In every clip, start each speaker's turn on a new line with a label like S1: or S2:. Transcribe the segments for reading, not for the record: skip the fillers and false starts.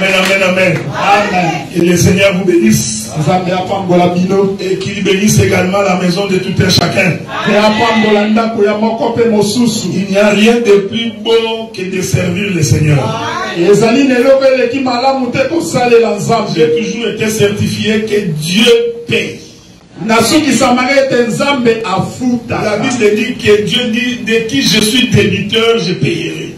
S1: Amen, amen, amen. Amen. Que le Seigneur vous bénisse. Et qu'il bénisse également la maison de tout un chacun. Il n'y a rien de plus beau que de servir le Seigneur. J'ai toujours été certifié que Dieu paie. La Bible dit que Dieu dit de qui je suis débiteur, je payerai.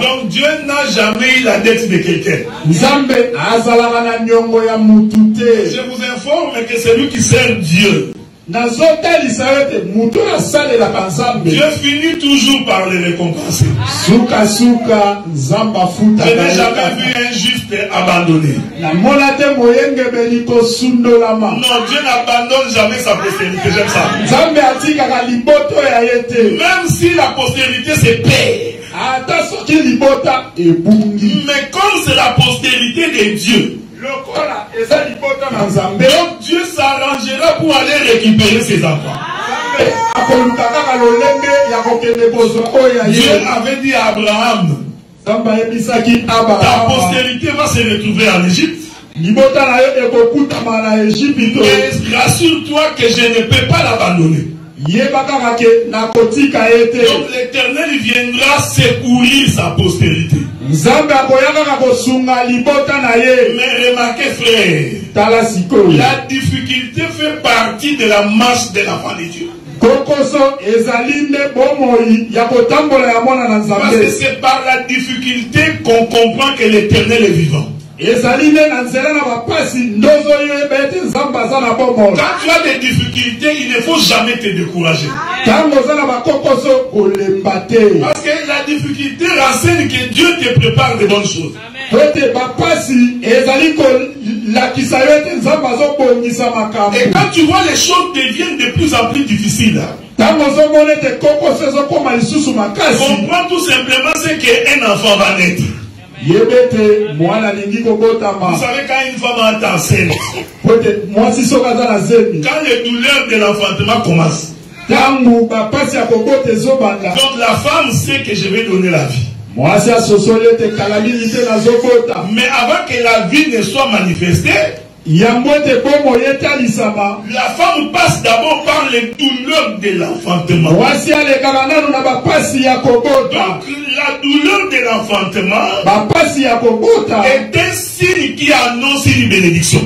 S1: Donc Dieu n'a jamais eu la dette de quelqu'un. Je vous informe que c'est lui qui sert Dieu. Dieu finit toujours par les récompenser. Je n'ai jamais vu un juste abandonné. Non, Dieu n'abandonne jamais sa postérité. J'aime ça. Même si la postérité se perd. Mais comme c'est la postérité de Dieu, donc Dieu s'arrangera pour aller récupérer ses enfants. Dieu avait dit à Abraham, ta postérité va se retrouver en Égypte. Et rassure-toi que je ne peux pas l'abandonner. Donc l'Éternel viendra secourir sa postérité. Mais remarquez frère, la difficulté fait partie de la marche de l'enfant de Dieu. Parce que c'est par la difficulté qu'on comprend que l'Éternel est vivant. Quand tu as des difficultés, il ne faut jamais te décourager. Parce que la difficulté renseigne que Dieu te prépare de bonnes choses. Et quand tu vois les choses deviennent de plus en plus difficiles, comprends tout simplement ce qu'un enfant va naître. Vous savez, quand une femme est enceinte, quand les douleurs de l'enfantement commencent, donc la femme sait que je vais donner la vie. Mais avant que la vie ne soit manifestée, la femme passe d'abord par les douleurs de l'enfantement. Donc la douleur de l'enfantement est un signe qui annonce une bénédiction.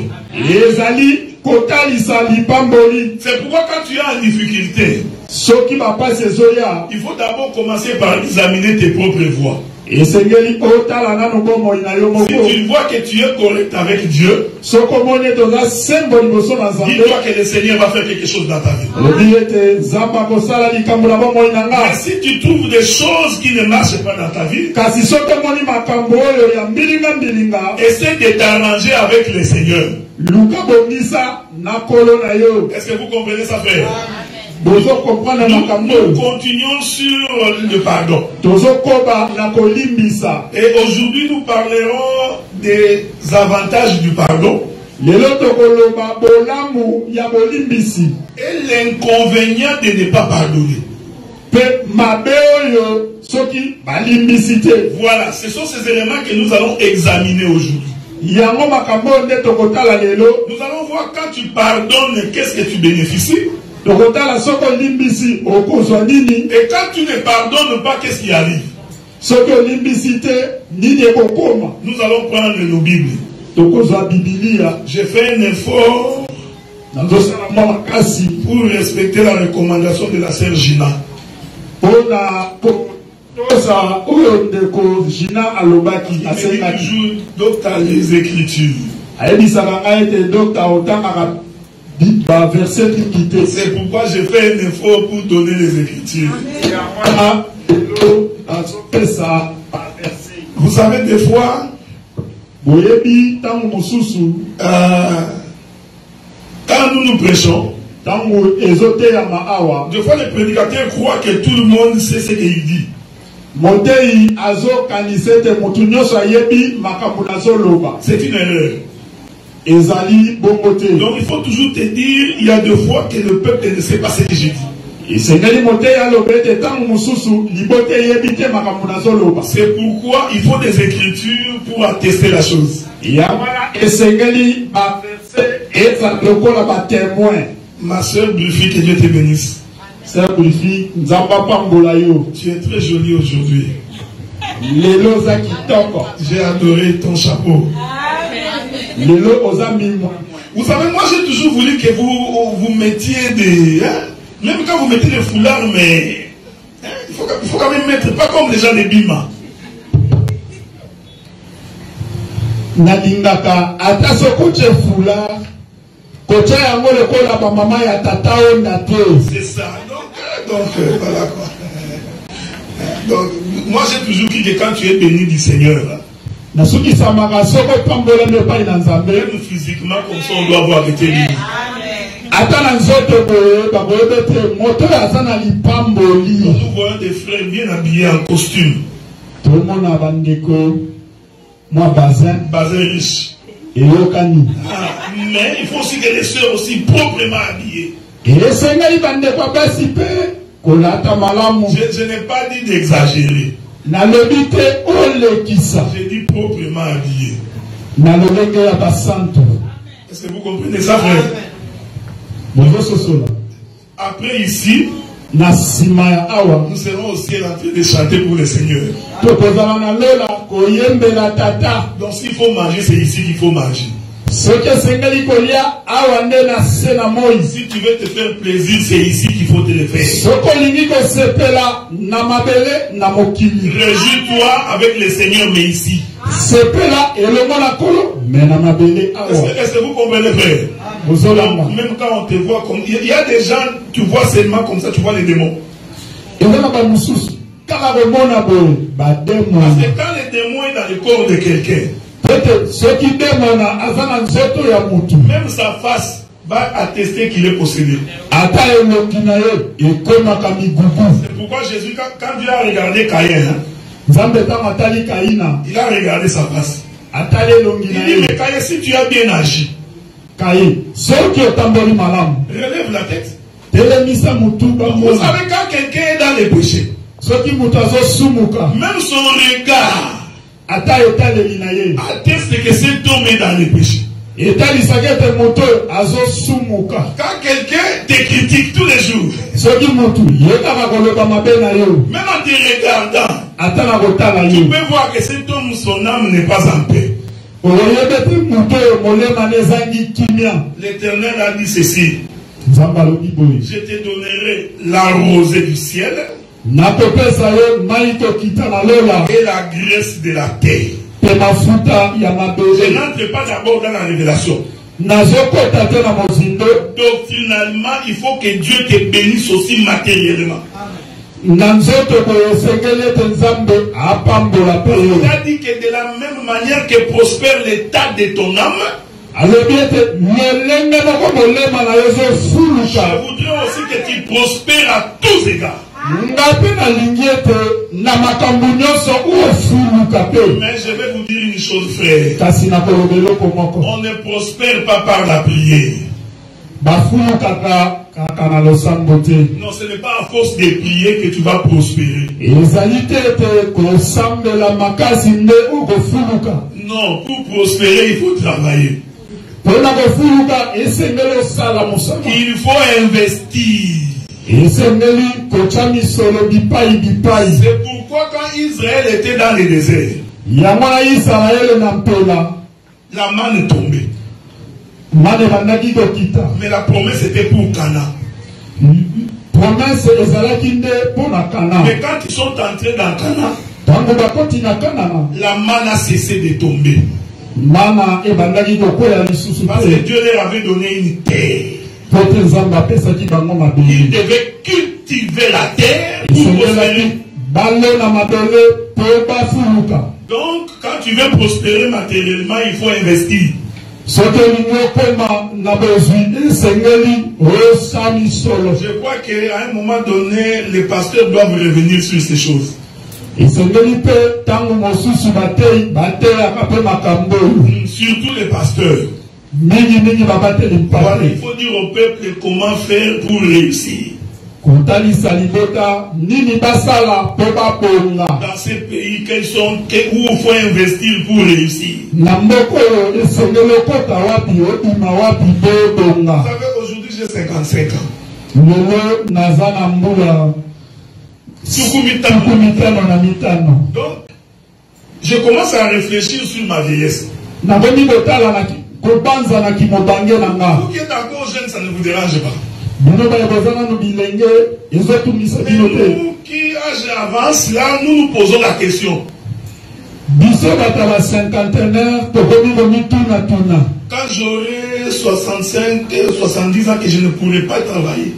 S1: C'est pourquoi quand tu es en difficulté, il faut d'abord commencer par examiner tes propres voies. Si tu vois que tu es correct avec Dieu, dis-toi que le Seigneur va faire quelque chose dans ta vie. Mais si tu trouves des choses qui ne marchent pas dans ta vie, essaie de t'arranger avec le Seigneur. Est-ce que vous comprenez ça, frère? Nous continuons sur le pardon. Et aujourd'hui, nous parlerons des avantages du pardon et l'inconvénient de ne pas pardonner. Voilà, ce sont ces éléments que nous allons examiner aujourd'hui. Nous allons voir quand tu pardonnes, qu'est-ce que tu bénéficies. Et quand tu ne pardonnes pas, qu'est-ce qui arrive? Nous allons prendre nos Bibles. J'ai fait un effort pour respecter la recommandation de la sœur Gina. Donc, tu as les Écritures. C'est pourquoi j'ai fait un effort pour donner les Écritures. Vous savez, des fois, quand nous prêchons, des fois les prédicateurs croient que tout le monde sait ce qu'il dit. C'est une erreur. Donc il faut toujours te dire, il y a des fois que le peuple ne sait pas ce que j'ai dit. C'est pourquoi il faut des écritures pour attester la chose. Ma soeur Bulfi, que Dieu te bénisse. Sœur Bulfi, tu es très jolie aujourd'hui. J'ai adoré ton chapeau. Vous savez, moi j'ai toujours voulu que vous mettiez des... Hein, même quand vous mettez des foulards, mais... Hein, il faut quand même mettre, pas comme les gens des Bima.
S2: Nalingaka ataso koche foulard koche yango lekola ba mama ya tata onda te.
S1: C'est ça. Donc voilà quoi. Donc moi j'ai toujours dit que quand tu es béni du Seigneur, même physiquement comme ça on doit avoir été béni. Nous voyons des frères bien habillés en costume. Bazin riche. Mais il faut aussi que les sœurs aussi proprement habillées. Je n'ai pas dit d'exagérer. J'ai dit proprement habillées. Est-ce que vous comprenez ça, frère? Après ici, nous serons aussi en train de chanter pour le Seigneur. Donc s'il faut manger, c'est ici qu'il faut manger. Si tu veux te faire plaisir, c'est ici qu'il faut te le faire. Réjouis-toi avec le Seigneur, mais ici. Est-ce que vous comprenez, frère? Même quand on te voit comme... Il y a des gens, tu vois seulement comme ça, tu vois les démons. Parce que quand le démon est dans le corps de quelqu'un, même sa face va attester qu'il est possédé. C'est pourquoi Jésus, quand il a regardé Caïn, il a regardé sa face. Il dit, mais Caïn, si tu as bien agi, relève la tête. Vous savez, quand quelqu'un est dans les péchés, même son regard atteste que cet homme est dans les péchés. Quand quelqu'un te critique tous les jours, même en te regardant, tu peux voir que cet homme, son âme n'est pas en paix. L'Éternel a dit ceci: je te donnerai la rosée du ciel et la graisse de la terre. Je n'entre pas d'abord dans la révélation. Doctrinalement, il faut que Dieu te bénisse aussi matériellement. Il a dit que de la même manière que prospère l'état de ton âme, je voudrais aussi que tu prospères à tous égards. Mais je vais vous dire une chose, frère. On ne prospère pas par la prière. Non, ce n'est pas à force de prier que tu vas prospérer. Non, pour prospérer, il faut travailler. Il faut investir. C'est pourquoi quand Israël était dans le désert, la manne tombait. Mais la promesse était pour Cana. Mais quand ils sont entrés dans Cana, la manne a cessé de tomber. Parce que Dieu leur avait donné une terre. Ils devaient cultiver la terre pour prospérer. Donc, quand tu veux prospérer matériellement, il faut investir. Je crois qu'à un moment donné, les pasteurs doivent revenir sur ces choses. Surtout les pasteurs. Il faut dire au peuple comment faire pour réussir.
S2: Dans
S1: ces pays, où il faut investir pour réussir. Vous savez, aujourd'hui j'ai 55 ans. Donc, je commence à réfléchir sur ma vieillesse. Vous qui êtes encore jeune, ça ne vous dérange pas. Mais nous qui âge avance, là, nous nous posons la question. Quand j'aurai 65 et 70 ans que je ne pourrai pas travailler.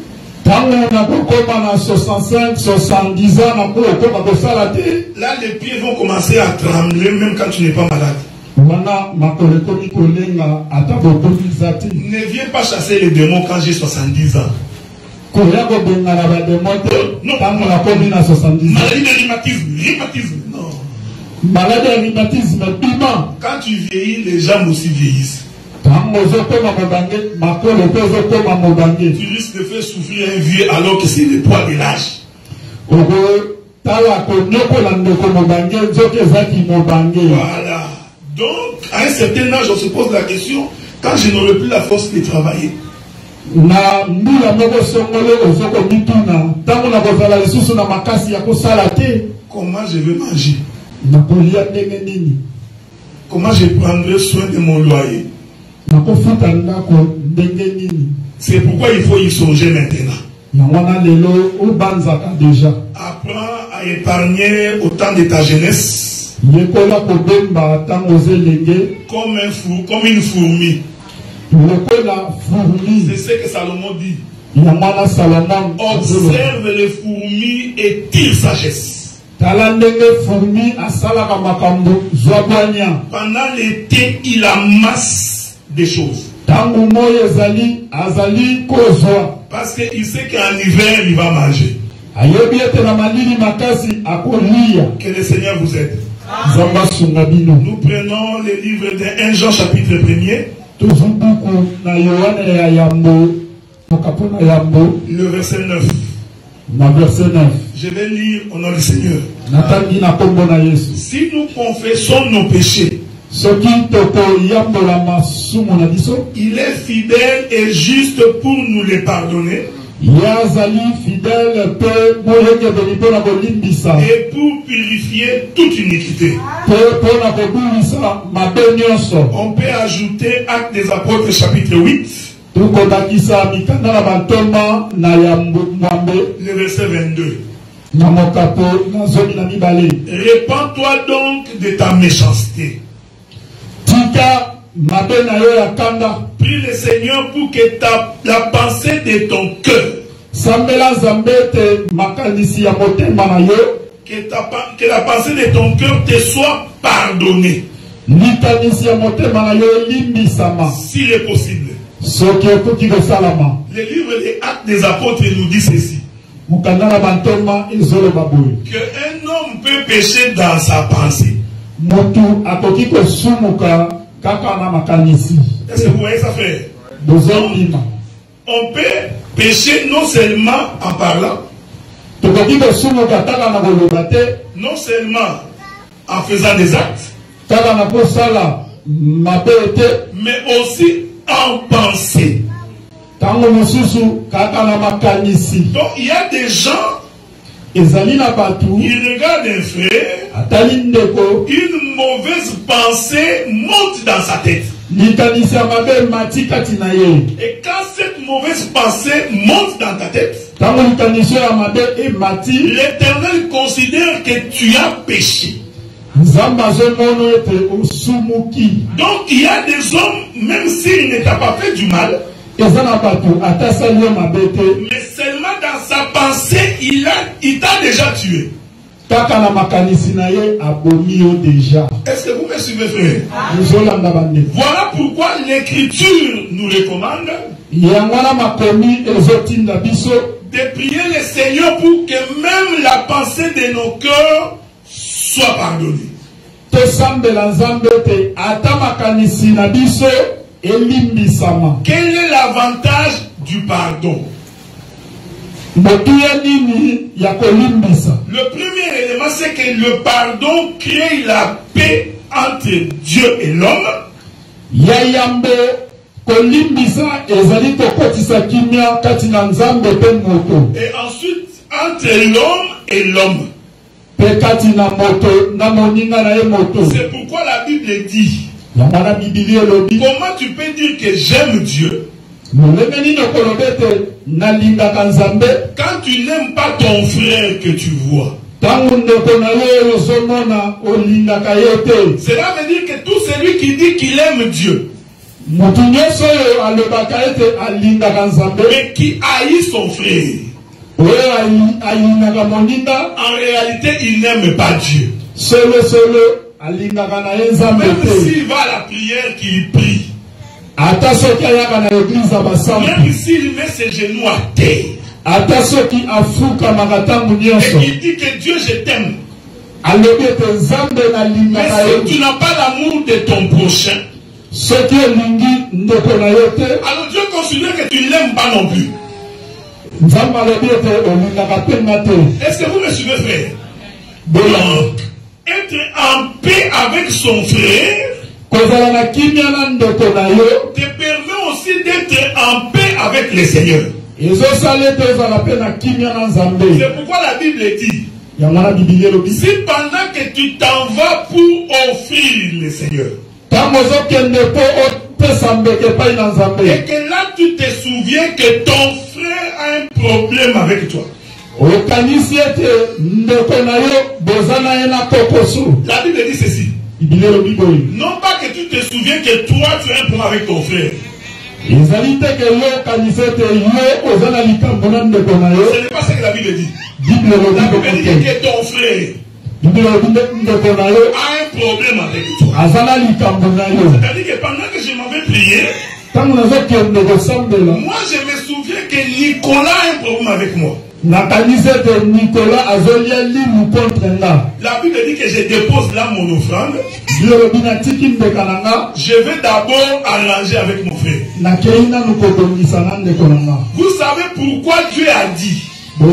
S1: Là, les pieds vont commencer à trembler même quand tu n'es pas malade. Ne viens pas chasser les démons quand j'ai 70 ans. Non, maladie de rhumatisme, non. Maladie de rhumatisme, quand tu vieillis, les jambes aussi vieillissent. Tu risques de faire souffrir un vieux alors que c'est le poids de l'âge. Voilà. Donc, à un certain âge, on se pose la question, quand je n'aurai plus la force de travailler, comment je vais manger? Comment je prendrai soin de mon loyer? C'est pourquoi il faut y songer maintenant. Apprends à épargner au temps de ta jeunesse comme une fourmi. C'est ce que Salomon dit. Observe les fourmis et tire sagesse. Pendant l'été, il amasse des choses. Parce qu'il sait qu'en hiver, il va manger. Que le Seigneur vous aide. Nous prenons les livres de 1 Jean chapitre 1er. Le verset 9. Je vais lire au nom du Seigneur. Si nous confessons nos péchés, il est fidèle et juste pour nous les pardonner et pour purifier toute iniquité. On peut ajouter Actes des Apôtres chapitre 8, le verset 22. Répands-toi donc de ta méchanceté. Prie le Seigneur pour que la pensée de ton cœur, que la pensée de ton cœur te soit pardonnée, s'il est possible. Le livre des Actes des Apôtres nous dit ceci: qu'un homme peut pécher dans sa pensée. Est-ce que vous voyez ça faire? On peut pécher non seulement en parlant, non seulement en faisant des actes, mais aussi en pensée. Donc il y a des gens, ils regardent un frère, une mauvaise pensée monte dans sa tête. Et quand cette mauvaise pensée monte dans ta tête, l'Éternel considère que tu as péché. Donc il y a des hommes, même s'il ne t'a pas fait du mal, mais seulement dans sa pensée, il t'a déjà tué. Est-ce que vous me suivez, frère? Voilà pourquoi l'Écriture nous recommande de prier le Seigneur pour que même la pensée de nos cœurs soit pardonnée. Quel est l'avantage du pardon? Le premier élément, c'est que le pardon crée la paix entre Dieu et l'homme. Et ensuite, entre l'homme et l'homme. C'est pourquoi la Bible dit, comment tu peux dire que j'aime Dieu quand tu n'aimes pas ton frère que tu vois? Cela veut dire que tout celui qui dit qu'il aime Dieu, mais qui haït son frère, en réalité il n'aime pas Dieu. Même s'il va à la prière qu'il prie, même s'il met ses genoux à terre, et qu'il dit que Dieu je t'aime, mais si tu n'as pas l'amour de ton prochain, alors Dieu considère que tu ne l'aimes pas non plus. Est-ce que vous me suivez, frère? Donc, être en paix avec son frère te permet aussi d'être en paix avec le Seigneur. C'est pourquoi la Bible dit, si pendant que tu t'en vas pour offrir le Seigneur, et que là tu te souviens que ton frère a un problème avec toi, la Bible dit ceci. Non pas que tu te souviens que toi tu as un problème avec ton frère. Ce n'est pas ça que la Bible dit. La Bible dit que ton frère a un problème avec toi. C'est-à-dire que pendant que je m'avais prié, moi je me souviens que Nicolas a un problème avec moi. La Bible dit que je dépose là mon offrande. Je vais d'abord arranger avec mon frère. Vous savez pourquoi Dieu a dit que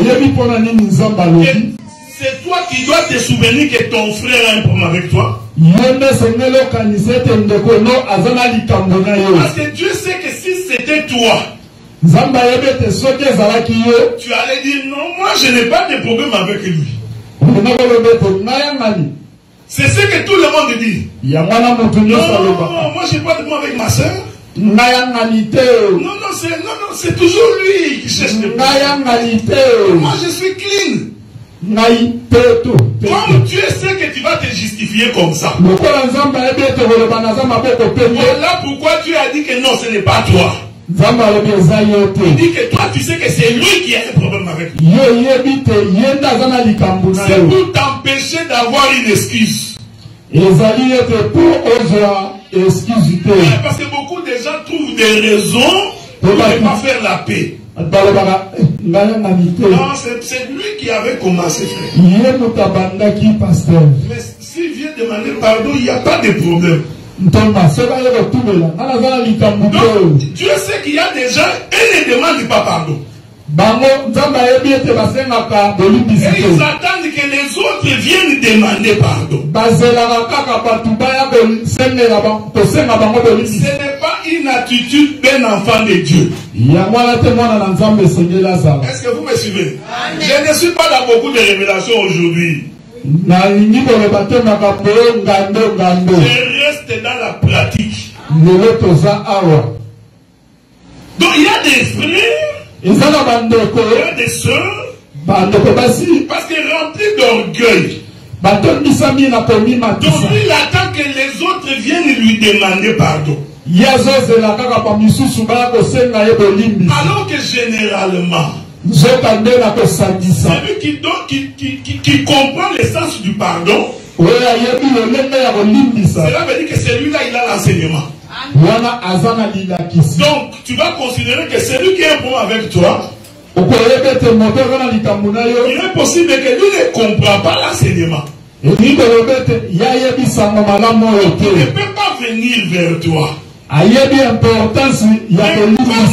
S1: c'est toi qui dois te souvenir que ton frère a un problème avec toi? Parce que Dieu sait que si c'était toi, tu allais dire non, moi je n'ai pas de problème avec lui. C'est ce que tout le monde dit. Non, moi je n'ai pas de problème avec ma soeur. Non, c'est toujours lui qui cherche le problème. Moi je suis clean. Comme Dieu sait que tu vas te justifier comme ça. Voilà pourquoi Dieu a dit que non, ce n'est pas toi. Il dit que toi tu sais que c'est lui qui a un problème avec lui. C'est pour t'empêcher d'avoir une excuse. Parce que beaucoup de gens trouvent des raisons pour ne pas faire la paix. Non, c'est lui qui avait commencé, frère. Mais s'il vient demander pardon, il n'y a pas de problème. Donc, Dieu sait qu'il y a des gens et ne demandent pas pardon. Et ils attendent que les autres viennent demander pardon. Ce n'est pas une attitude d'un enfant de Dieu. Est-ce que vous me suivez? Je ne suis pas dans beaucoup de révélations aujourd'hui. Je reste dans la pratique. Donc il y a des frères, il y a des sœurs, parce que remplis d'orgueil. Donc il attend que les autres viennent lui demander pardon. Alors que généralement, celui qui comprend le sens du pardon, cela veut dire que celui-là il a l'enseignement. Donc tu vas considérer que celui qui est un problème avec toi, il est possible que lui ne comprend pas l'enseignement. Il ne peut pas venir vers toi. Mais quand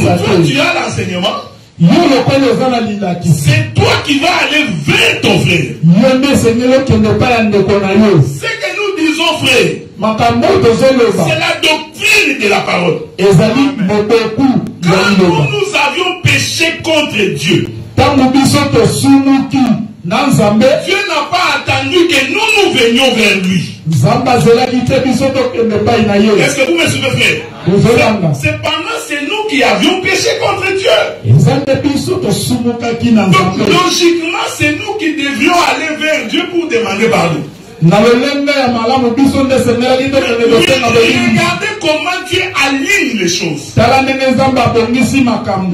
S1: toi tu as l'enseignement, C'est toi qui vas aller vers ton frère. Ce que nous disons, frère, c'est la doctrine de la parole. Quand nous avions péché contre Dieu, Dieu n'a pas attendu que nous venions vers lui. Est-ce que vous me suivez, frère? Cependant, c'est nous qui avions péché contre Dieu. Donc, logiquement, c'est nous qui devrions aller vers Dieu pour demander pardon. Regardez comment Dieu aligne les choses.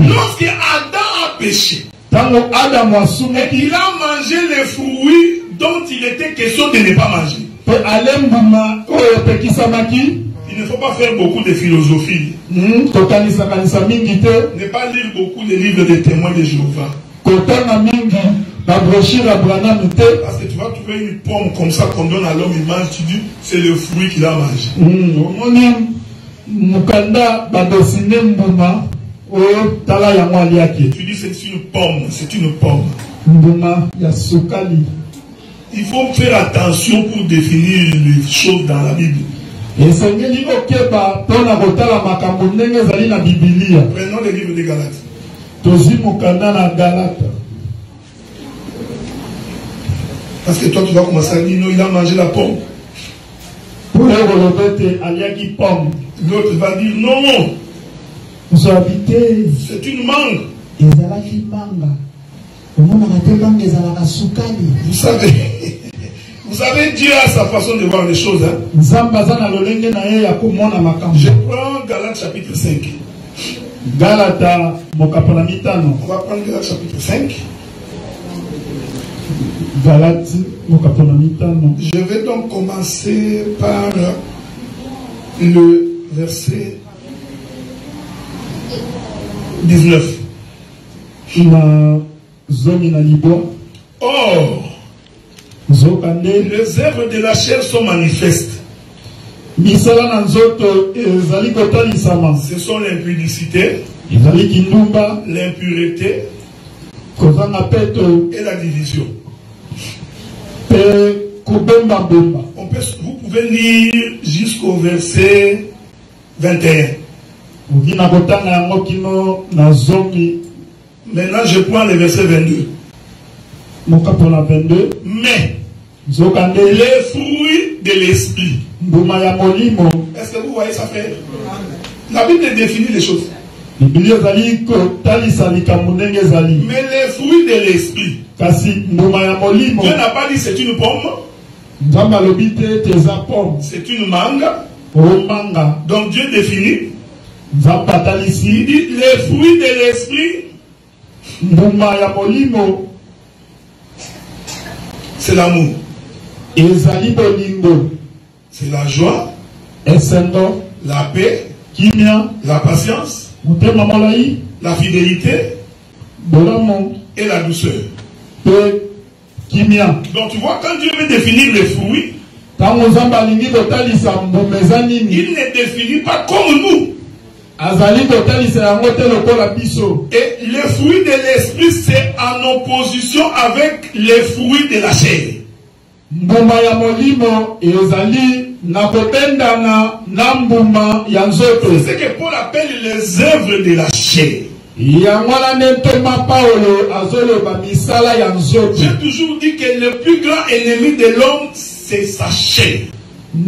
S1: Lorsque Adam a péché, il a mangé les fruits dont il était question de ne pas manger. Il ne faut pas faire beaucoup de philosophie. Ne pas lire beaucoup de livres des témoins de Jéhovah. Parce que tu vas trouver une pomme comme ça qu'on donne à l'homme, il mange, tu dis c'est le fruit qu'il a mangé. Tu dis c'est une pomme, c'est une pomme. Il faut faire attention pour définir les choses dans la Bible. Prenons le livre de Galates. Parce que toi tu vas commencer à dire non, il a mangé la pomme. L'autre va dire non, c'est une mangue. Vous savez, Dieu a sa façon de voir les choses. Hein? Je prends Galates chapitre 5. On va prendre Galates chapitre 5. Je vais donc commencer par le verset 19. Or, les œuvres de la chair sont manifestes. Ce sont l'impudicité, l'impureté et la division. Vous pouvez lire jusqu'au verset 21. Maintenant, je prends le verset 22. Mais les fruits de l'esprit. Est-ce que vous voyez ça, frère? La Bible définit les choses. Mais les fruits de l'esprit. Dieu n'a pas dit c'est une pomme. C'est une mangue. Donc Dieu définit. Il dit les fruits de l'esprit. C'est l'amour. C'est la joie. La paix. La patience. La fidélité. Et la douceur. Donc tu vois, quand Dieu veut définir les fruits, il ne définit pas comme nous. Et les fruits de l'esprit, c'est en opposition avec les fruits de la chair. C'est ce que Paul appelle les œuvres de la chair. J'ai toujours dit que le plus grand ennemi de l'homme, c'est sa chair. Et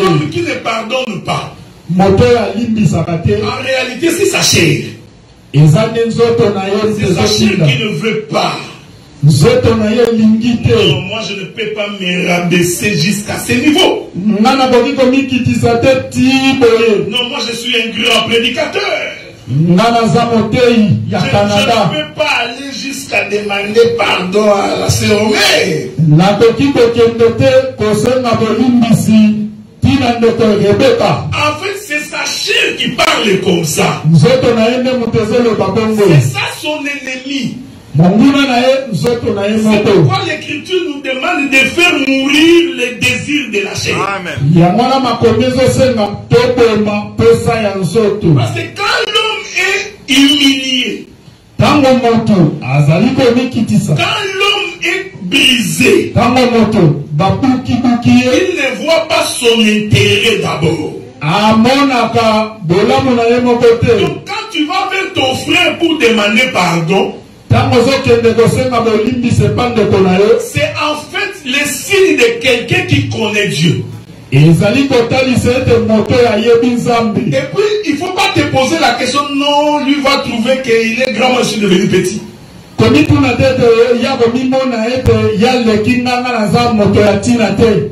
S1: l'homme qui ne pardonne pas, en réalité c'est sa chair. C'est sa chair qui ne veut pas. Non, moi je ne peux pas me rabaisser jusqu'à ce niveau. Non, moi je suis un grand prédicateur. Je ne peux pas aller jusqu'à demander pardon à la sœur Romée. En fait, c'est sa chair qui parle comme ça. C'est ça son ennemi. C'est pourquoi l'Écriture nous demande de faire mourir les désirs de la chair.
S2: Amen.
S1: Parce que quand l'homme est humilié, quand l'homme est brisé, il ne voit pas son intérêt d'abord. Donc quand tu vas vers ton frère pour demander pardon, c'est en fait le signe de quelqu'un qui connaît Dieu. Et puis il ne faut pas te poser la question, non, lui va trouver qu'il est grand, moi je suis devenu petit.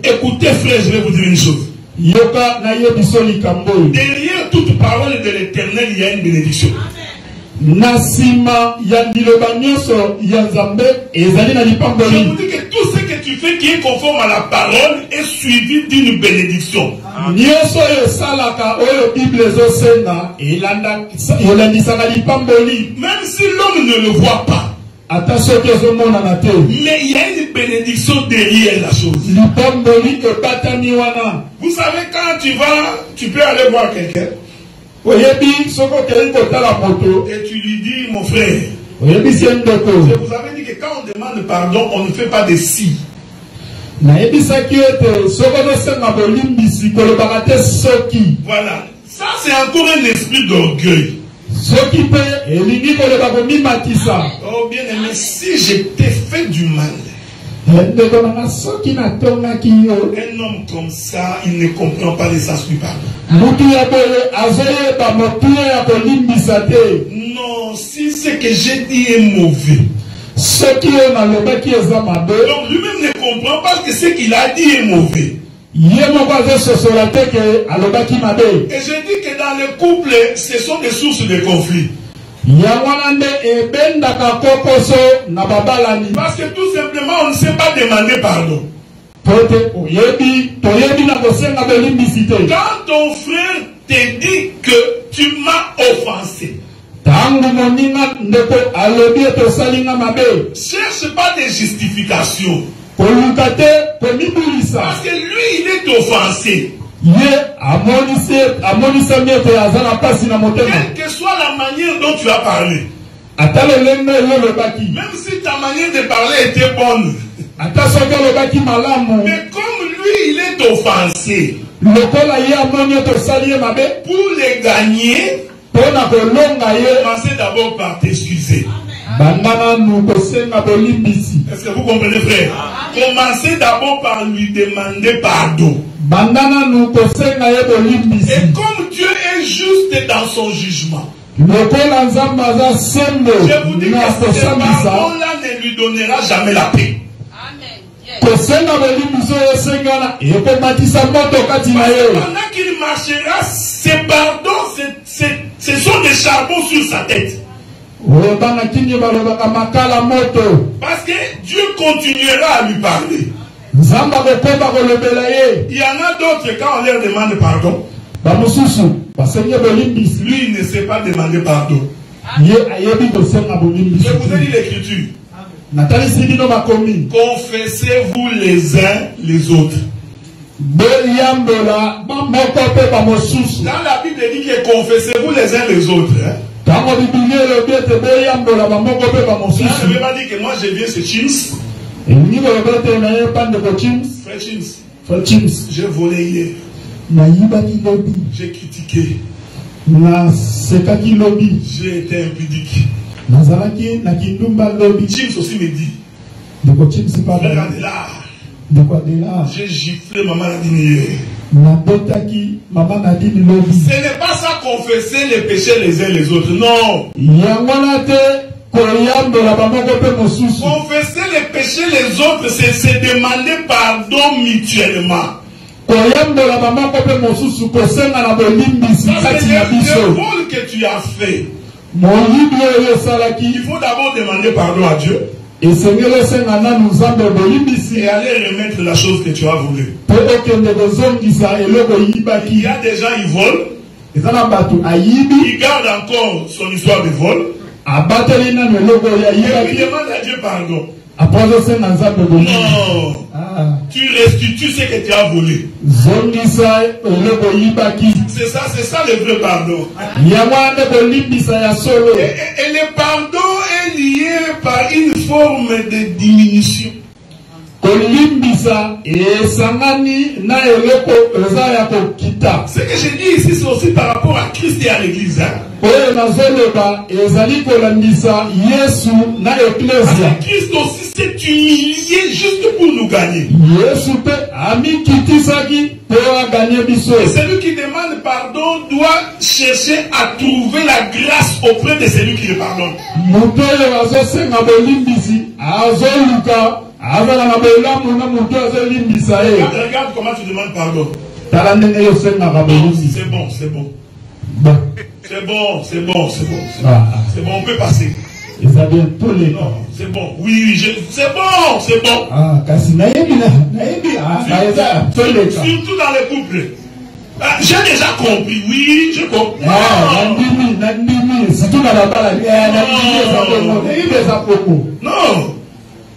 S1: Écoutez frère, je vais vous dire une chose. Derrière toute parole de l'Éternel, il y a une bénédiction. Je vous dis que tout ce que tu fais qui est conforme à la parole est suivi d'une bénédiction. Même si l'homme ne le voit pas, mais il y a une bénédiction derrière la chose. Vous savez, quand tu peux aller voir quelqu'un et tu lui dis, mon frère, je vous avais dit que quand on demande pardon, on ne fait pas de si. Voilà, ça c'est encore un esprit d'orgueil. Oh bien aimé, si je t'ai fait du mal, un homme comme ça, il ne comprend pas le sens du pardon. Non, si ce que j'ai dit est mauvais, donc lui-même ne comprend pas que ce qu'il a dit est mauvais. Et je dis que dans le couple, ce sont des sources de conflit. Parce que tout simplement, on ne sait pas demander pardon. Quand ton frère te dit que tu m'as offensé, cherche pas de justification. Parce que lui, il est offensé. Quelle que soit la manière dont tu as parlé, même si ta manière de parler était bonne, mais comme lui, il est offensé, pour les gagner, commencez d'abord par t'excuser. Est-ce que vous comprenez, frère? Commencez d'abord par lui demander pardon. Et comme Dieu est juste dans son jugement, je vous dis que ce pardon-là ne lui donnera jamais la paix. Pendant qu'il marchera, ces pardons, ce sont des charbons sur sa tête. Parce que Dieu continuera à lui parler. Il y en a d'autres, quand on leur demande pardon, lui il ne sait pas demander pardon. Je vous ai dit l'Écriture. Confessez-vous les uns les autres. Dans la Bible dit que confessez-vous les uns les autres. Je ne vais pas dire que moi je viens sur Chims. Frère Chims, j'ai volé hier. J'ai critiqué. J'ai été impudique. Chims aussi me dit. J'ai giflé maman Nadine hier. Ce n'est pas ça confesser les péchés les uns les autres. Non. Confesser les péchés les autres, c'est se demander pardon mutuellement. Parce que le vol que tu as fait, il faut d'abord demander pardon à Dieu. Et aller remettre la chose que tu as voulu. Il y a des gens qui volent. Ils gardent encore son histoire de vol. il
S2: demande à Dieu pardon. Non. Tu restitues ce que tu as volé. C'est ça le vrai pardon. Et le pardon est lié par une forme de diminution. Ce que je dis ici, c'est aussi par rapport à Christ et à l'Église. Christ aussi s'est humilié juste pour nous gagner. Et celui qui demande pardon doit chercher à trouver la grâce auprès de celui qui le pardonne. Regarde comment tu demandes pardon. C'est bon. C'est bon. C'est bon, on peut passer. Non, c'est bon. Oui, c'est bon. Surtout dans les couples. J'ai déjà compris, oui, je comprends. Non.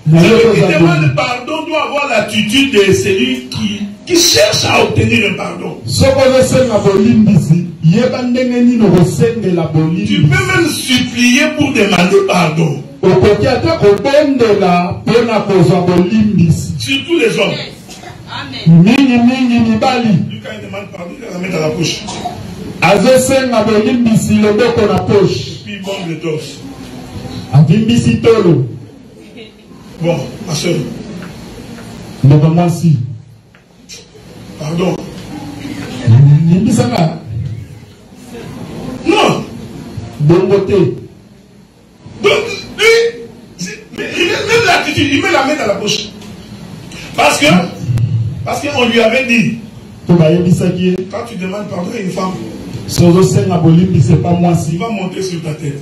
S2: Celui qui demande pardon doit avoir l'attitude de celui qui cherche à obtenir un pardon. Tu peux même supplier pour demander pardon. Surtout les hommes. Lui, quand il demande pardon, il va la mettre à la poche. Puis il bombe le torse. Bon, ma soeur. Pardon. Non.
S1: Bon côté.
S2: Donc, lui, même l'attitude, il met la main dans la poche. Parce qu'on lui avait dit, quand tu demandes pardon à une femme, il va monter sur ta tête.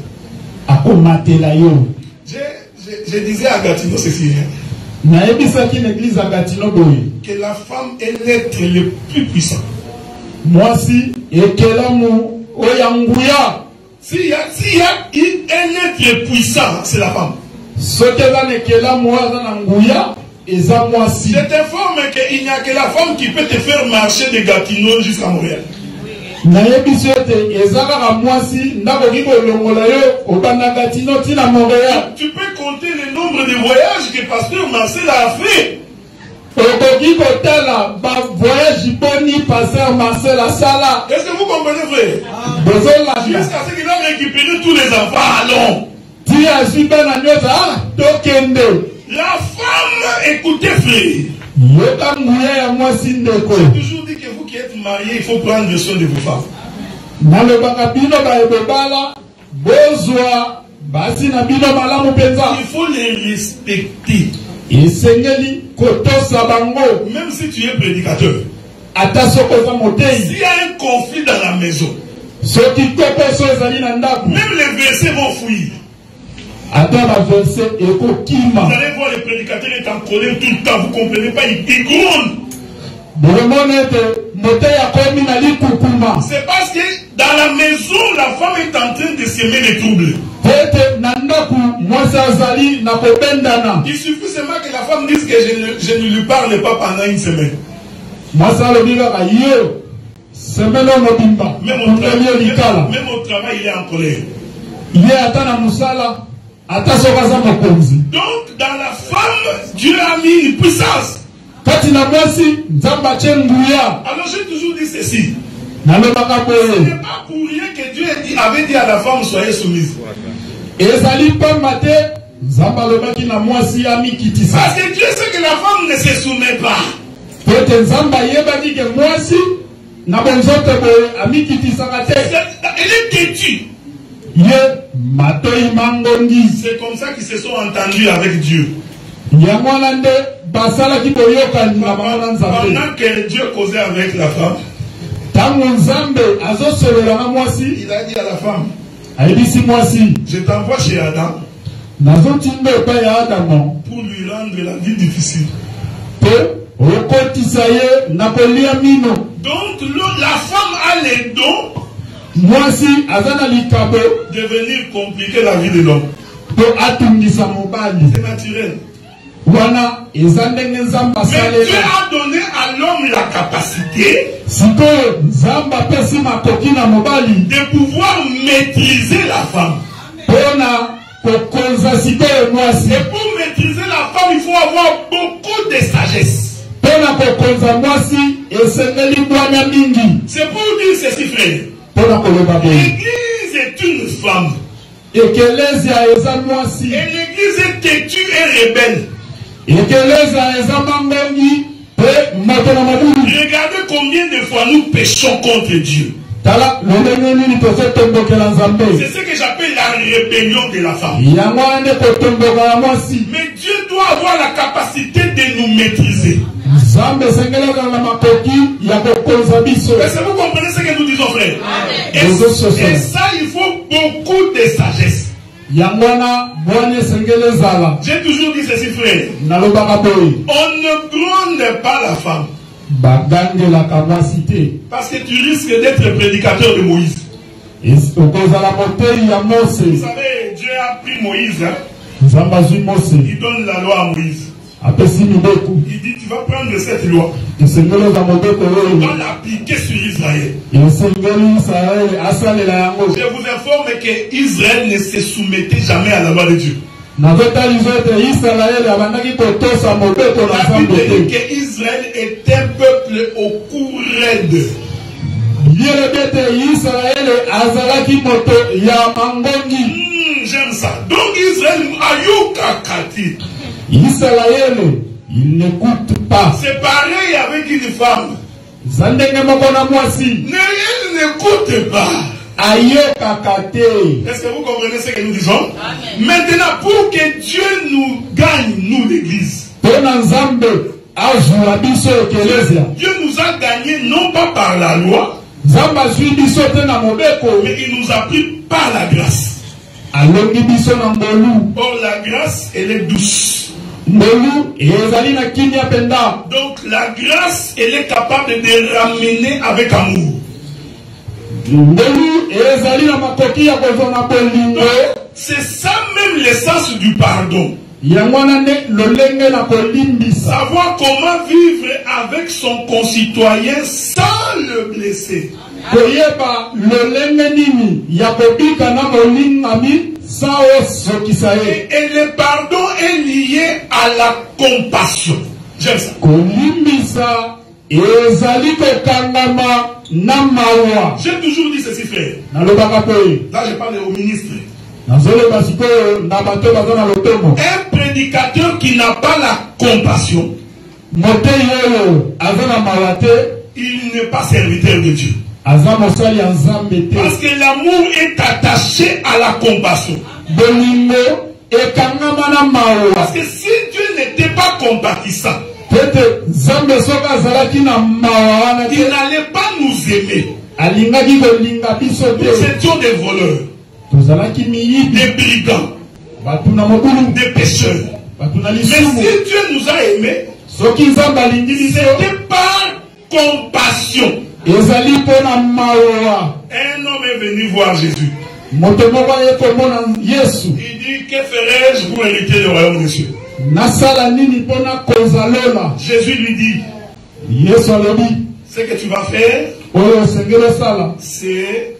S2: Je disais à Gatineau ceci. Que la femme est l'être le plus puissant. S'il y a un être puissant, c'est la femme. Je t'informe qu'il n'y a que la femme qui peut te faire marcher de Gatineau jusqu'à Montréal. Tu peux compter le nombre de voyages que Pasteur Marcel a fait. Est-ce que vous comprenez, frère? Jusqu'à ce qu'il a récupéré tous les enfants. Allons. La femme, écoutez, frère. J'ai toujours dit que vous qui êtes mariés, il faut prendre soin de vos femmes. Il faut les respecter. Même si tu es prédicateur. S'il y a un conflit dans la maison, même les versets vont fuir. Vous allez voir les prédicateurs est en colère tout le temps, vous ne comprenez pas, ils grondent. C'est parce que dans la maison, la femme est en train de semer les troubles. Il suffit seulement que la femme dise que je ne lui parle pas pendant une semaine. Même au travail, il est en colère. Donc, dans la femme, Dieu a mis une puissance. Alors, j'ai toujours dit ceci. Ce n'est pas pour rien que Dieu avait dit à la femme, soyez soumise. Parce que Dieu sait que la femme ne se soumet pas. Elle est têtue. C'est comme ça qu'ils se sont entendus avec Dieu. Pendant que Dieu causait avec la femme, il a dit à la femme, je t'envoie chez Adam pour lui rendre la vie difficile. Donc la femme a les dons
S1: Mwasi azana likabo
S2: de venir compliquer la vie de l'homme. C'est naturel. Mais Dieu a donné à l'homme la capacité de pouvoir maîtriser la femme. Et pour maîtriser la femme, il faut avoir beaucoup de sagesse. C'est pour dire ceci, frère. L'église est une femme. Et l'église est têtue et rebelle. Regardez combien de fois nous péchons contre Dieu. C'est ce que j'appelle la rébellion de la femme. Mais Dieu doit avoir la capacité de nous maîtriser. Est-ce que vous comprenez ce que nous disons, frère? Et ça, il faut beaucoup de sagesse. J'ai toujours dit ceci, frère. On ne gronde pas la femme. Parce que tu risques d'être prédicateur de Moïse. Vous savez, Dieu a pris Moïse. Il donne la loi à Moïse. Il dit, tu vas prendre cette loi. Tu vas l'appliquer sur Israël. Je vous informe que Israël ne se soumettait jamais à la loi de Dieu. La Bible dit que Israël est un peuple au cou raide. J'aime ça. Donc Israël ayukakati.
S1: Israël, il n'écoute pas.
S2: C'est pareil avec une femme.
S1: Elle
S2: n'écoute pas. Est-ce que vous comprenez ce que nous disons? Amen. Maintenant, pour que Dieu nous gagne, nous l'église, Dieu nous a gagné non pas par la loi, mais il nous a pris par la grâce. Or la grâce, elle est douce. Donc la grâce, elle est capable de ramener avec amour. C'est ça même l'essence du pardon. Savoir comment vivre avec son concitoyen sans le blesser. Et le pardon est lié à la compassion. J'aime ça. J'ai toujours dit ceci, frère. Là, je parle au ministre. Un prédicateur qui n'a pas la compassion, il n'est pas serviteur de Dieu. Parce que l'amour est attaché à la compassion. Parce que si Dieu n'était pas compatissant, il n'allait pas nous aimer. Nous étions des voleurs, des brigands, des pécheurs. Mais si Dieu nous a aimés, c'était par compassion. Un homme est venu voir Jésus. Il dit, que ferai-je pour hériter le royaume des cieux? Jésus lui dit, ce que tu vas faire, c'est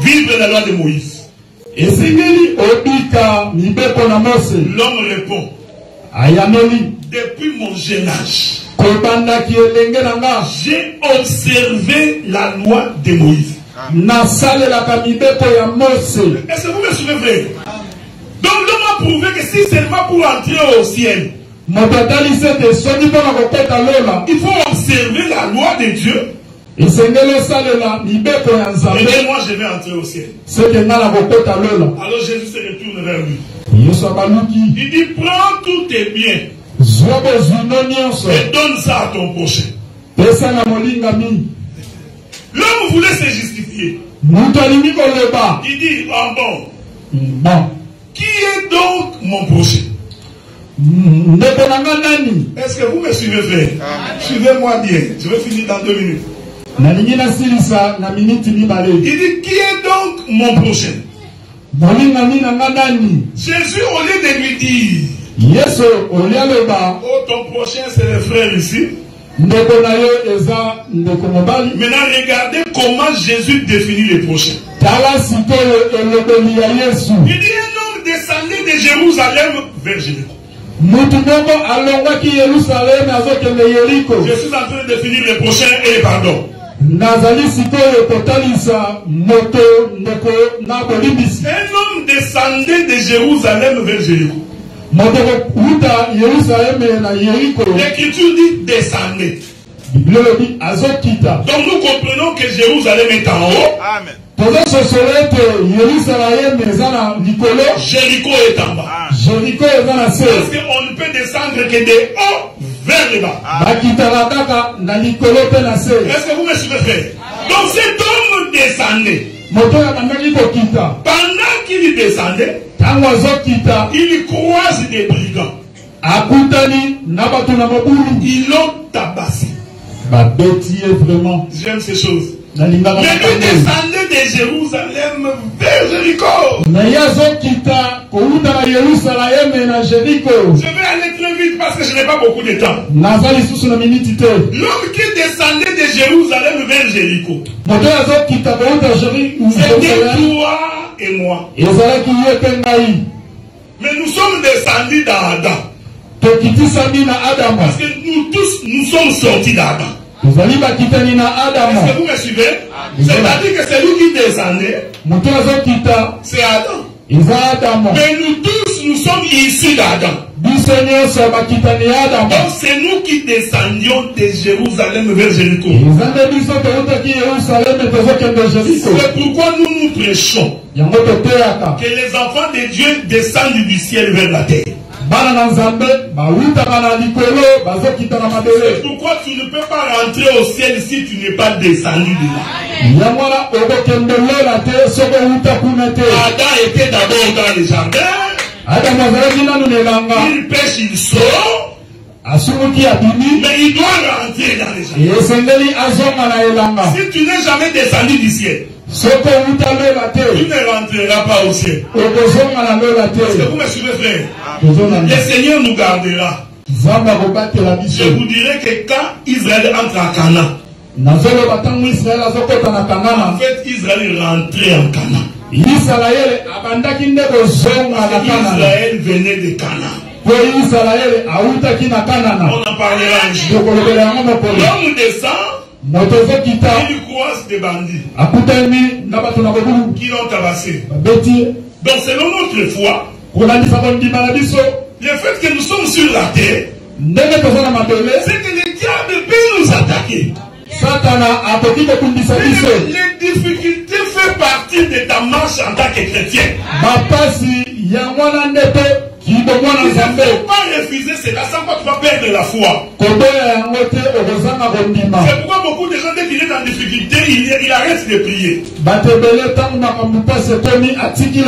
S2: vivre la loi de Moïse. L'homme répond, depuis mon jeune âge, j'ai observé la loi de Moïse. Est-ce que vous me suivez, frère? Donc l'homme a prouvé que si seulement pour entrer au ciel, il faut observer la loi de Dieu. Et moi je vais entrer au ciel. Alors Jésus se retourne vers lui. Il dit, prends tous tes biens et donne ça à ton prochain. L'homme voulait se justifier. Il dit, bon, qui est donc mon prochain? Est-ce que vous me suivez, frère? Suivez-moi bien. Je vais finir dans 2 minutes. Il dit, qui est donc mon prochain? Jésus, au lieu de lui dire, oh, ton prochain, c'est le frère ici. Maintenant, regardez comment Jésus définit les prochains. Il dit, un homme descendait de Jérusalem vers Jéricho. Je suis en train de définir les prochains et les pardons. Un homme descendait de Jérusalem vers Jéricho. L'écriture dit descendait. Donc nous comprenons que Jérusalem est en haut. Amen. Jéricho est en bas. Parce qu'on ne peut descendre que de haut vers le bas. Est-ce que vous me suivez, frère? Donc cet homme descendait. Pendant qu'il descendait, il croise des brigands. Ils l'ont tabassé. J'aime ces choses. Mais lui descendait de Jérusalem vers Jéricho. Je vais aller très vite parce que je n'ai pas beaucoup de temps. L'homme qui descendait de Jérusalem vers Jéricho, c'était toi et moi. Mais nous sommes descendus d'Adam. Parce que nous tous, nous sommes sortis d'Adam. Est-ce que vous me suivez? C'est-à-dire que celui qui descendait, c'est Adam. Mais nous tous, nous sommes issus d'Adam. Donc c'est nous qui descendions de Jérusalem vers Jéricho. C'est pourquoi nous nous prêchons que les enfants de Dieu descendent du ciel vers la terre. C'est pourquoi tu ne peux pas rentrer au ciel si tu n'es pas descendu de là. Adam était d'abord dans le jardin. Il pêche, il sort. Mais il doit rentrer dans le jardin. Si tu n'es jamais descendu du ciel, tu ne rentreras pas au ciel. Est-ce que vous me suivez, frère? Le Seigneur nous gardera. Je vous dirai que quand Israël entre à Canaan, en fait, Israël est rentré en Canaan. Israël venait de Canaan. On en parlera un jour. L'homme descend. Il croise des bandits qui l'ont tabassé. Donc selon notre foi, le fait que nous sommes sur la terre, c'est que le diable peut nous attaquer. Les difficultés font partie de ta marche en tant que chrétien. Il ne faut pas refuser cela, sans quoi tu vas perdre la foi. C'est pourquoi beaucoup de gens, dès qu'ils sont en difficulté, ils arrêtent de prier. Parce qu'il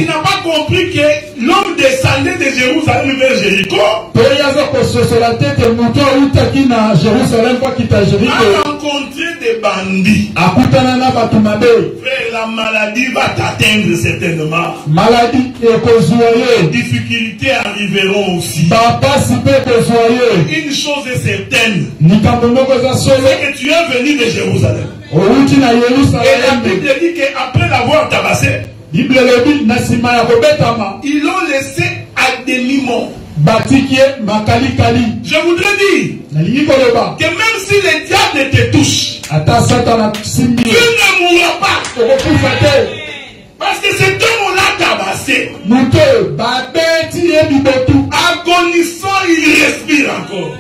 S2: n'a pas compris que l'homme descendait de Jérusalem vers Jéricho. A rencontré des bandits. Frère, la maladie va t'atteindre certainement. Les difficultés arriveront aussi. Une chose est certaine, c'est que tu es venu de Jérusalem. Et la Bible dit qu'après l'avoir tabassé, ils l'ont laissé à demi-mort. Je voudrais dire que même si le diable te touche, tu ne mourras pas. Parce que cet homme l'a tabassé. Agonissant, il respire encore.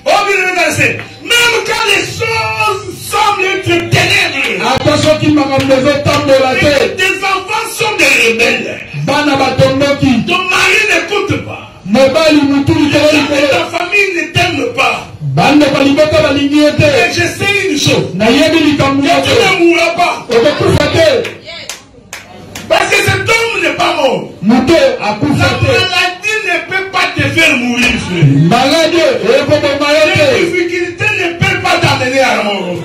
S2: Oh, même quand les choses semblent être ténèbres, tes enfants sont des rebelles. Ton mari n'écoute pas. Ta famille ne t'aime pas. Et je sais une chose, que tu ne mourras pas. Parce que cet homme n'est pas mort. La maladie ne peut pas te faire mourir, frère. Les difficultés ne peuvent pas t'amener à la mort.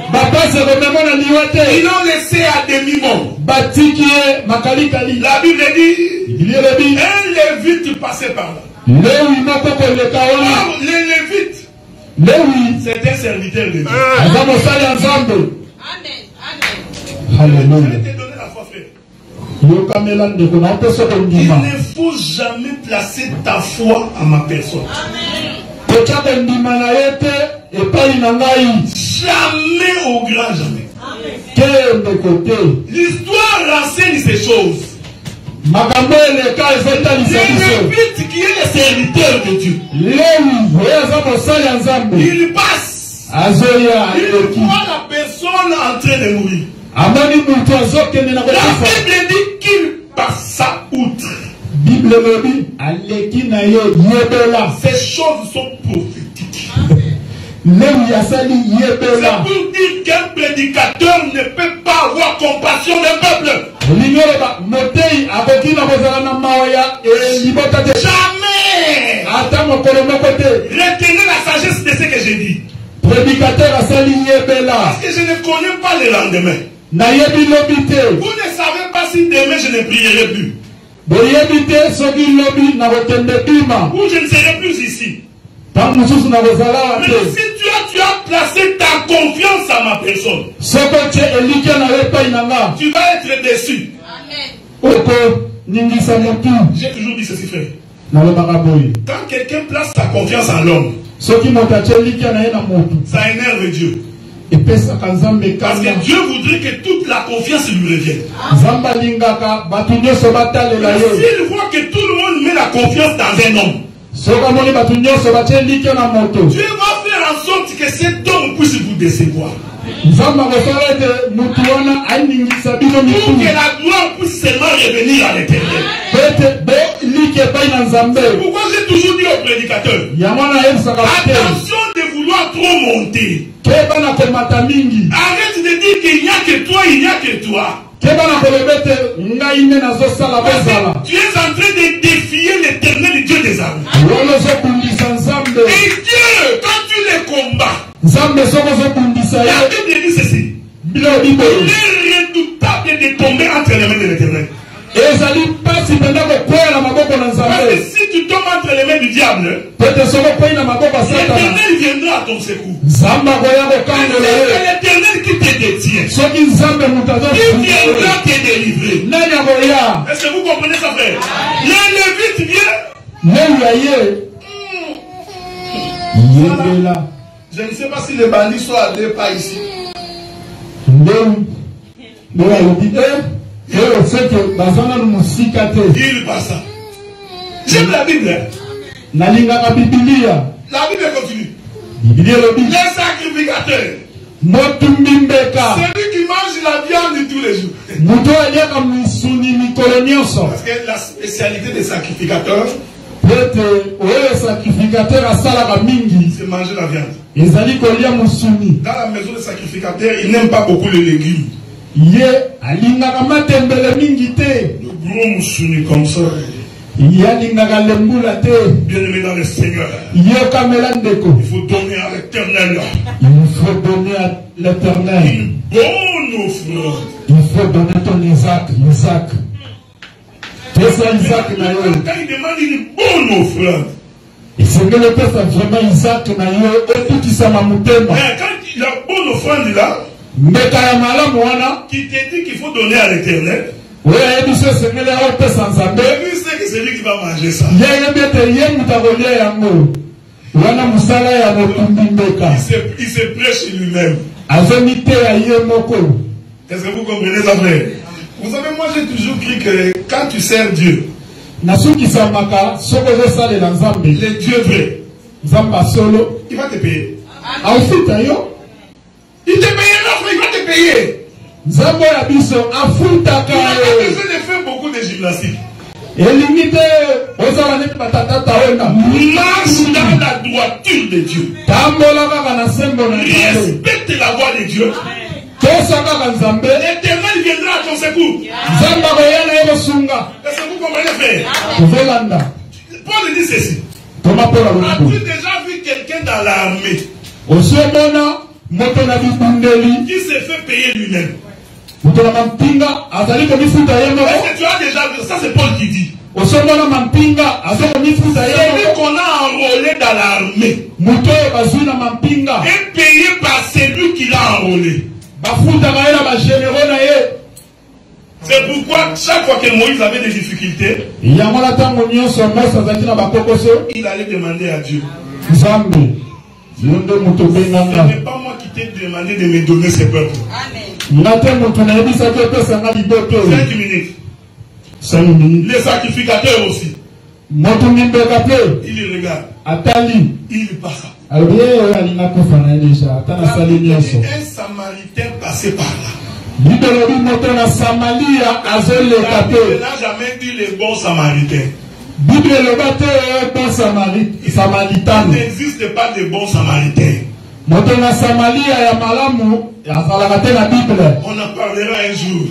S2: Ils l'ont laissé à demi-mort. La Bible dit, un Lévite passait par là. Or, les Lévites, c'est un serviteur de Dieu.
S3: Amen.
S2: Alléluia. Je vais te donner la foi, frère. Il ne faut jamais placer ta foi à ma personne. Jamais au grand jamais. L'histoire renseigne ces choses. Le Lévite qui est le serviteur de Dieu, il passe. Il voit la personne en train de mourir. La Bible dit qu'il passa outre. Ces choses sont prophétiques. C'est pour dire qu'un prédicateur ne peut pas avoir compassion d'un peuple. Jamais. Retenez la sagesse de ce que j'ai dit. Parce que je ne connais pas le lendemain. Vous ne savez pas si demain je ne prierai plus. Ou je ne serai plus ici. Mais si tu as placé ta confiance à ma personne, tu vas être déçu. J'ai toujours dit ceci, frère. Quand quelqu'un place sa confiance en l'homme, ça énerve Dieu. Parce que Dieu voudrait que toute la confiance lui revienne. S'il voit que tout le monde met la confiance dans un homme, Dieu va faire en sorte que cet homme puisse vous décevoir. Pour que la gloire puisse seulement revenir à l'Éternel. C'est pourquoi j'ai toujours dit aux prédicateurs, attention de vouloir trop monter. Arrête de dire qu'il n'y a que toi, il n'y a que toi. Tu es en train de défier l'Éternel Dieu des armées. Et Dieu, quand tu les combats, la Bible dit ceci. Il est redoutable de tomber entre les mains de l'Éternel. Parce que si tu tombes entre les mains du diable, l'Éternel viendra à ton secours. C'est l'Éternel qui te détient. Il viendra te délivrer. Est-ce que vous comprenez ça, frère? Le Lévite vient. Je ne sais pas si les bandits sont allés pas ici. Il passa. J'aime la Bible. La Bible continue. Les sacrificateurs. Celui qui mange la viande tous les jours. Parce que la spécialité des sacrificateurs, c'est manger la viande. Dans la maison des sacrificateurs, ils n'aiment pas beaucoup les légumes. Le gros moussuni comme ça. Bien aimé dans le Seigneur, il faut donner à l'Éternel. Une bonne offrande.
S1: Il faut donner ton Isaac.
S2: Quand il demande une bonne offrande,
S1: et c'est que le père fait vraiment Isaac quand
S2: la bonne offrande là, qui te dit qu'il faut donner à l'Éternel,
S1: lui
S2: c'est que c'est lui qui va manger ça. Il se prêche lui-même. Est-ce que vous comprenez ça, frère? Vous savez, moi j'ai toujours cru que quand tu sers Dieu, le Dieu vrai, il va te payer. Il te payera, il va te payer. Tu n'as pas besoin de faire beaucoup de gymnastique. Marche dans la droiture de Dieu. Respecte la voix de Dieu. L'Éternel viendra à ton secours. Est-ce que vous comprenez, frère? Paul dit ceci. As-tu déjà vu quelqu'un dans l'armée qui s'est fait payer lui-même? Est-ce que
S1: tu as déjà vu? Ça c'est Paul qui dit.
S2: Celui
S1: qu'on a enrôlé dans l'armée est payé par celui qui l'a enrôlé. C'est pourquoi chaque fois que Moïse avait des difficultés, il allait demander à Dieu. Ce n'est pas moi qui t'ai demandé de me donner ce peuple. 5 minutes. Les sacrificateurs aussi. Il regarde. Il passe. Un Samaritain passé par là. La Bible n'a jamais dit les bons Samaritains. Il n'existe pas de bons Samaritains. On en parlera un jour.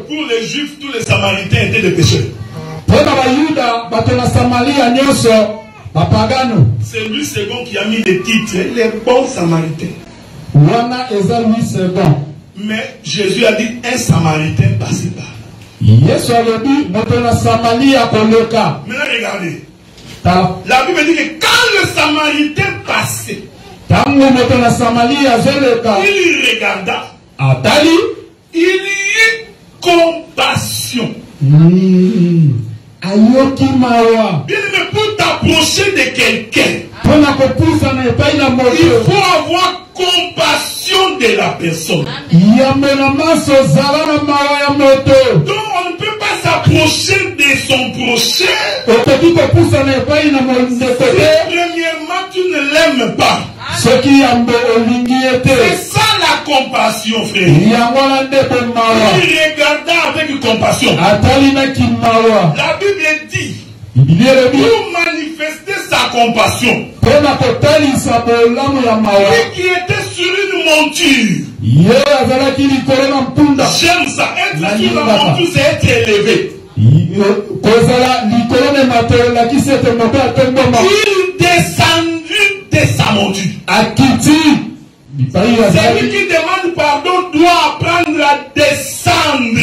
S1: Pour les Juifs, tous les Samaritains étaient des pécheurs. C'est Louis II qui a mis les titres, les bons Samaritains. Mais Jésus a dit un Samaritain passé par là. Maintenant regardez. La Bible dit que quand le Samaritain passait, il regarda, il y eut compassion. Bien aimé, pour t'approcher de quelqu'un, il faut avoir compassion de la personne. Donc on ne peut pas s'approcher de son prochain. Premièrement, tu ne l'aimes pas. C'est ça la compassion, frère. Il regarda avec compassion. La Bible dit, pour manifester sa compassion, lui qui était sur une monture. J'aime ça. Être sur la monture, c'est être élevé. Il descendit de sa monture. Celui qui demande pardon doit apprendre à descendre.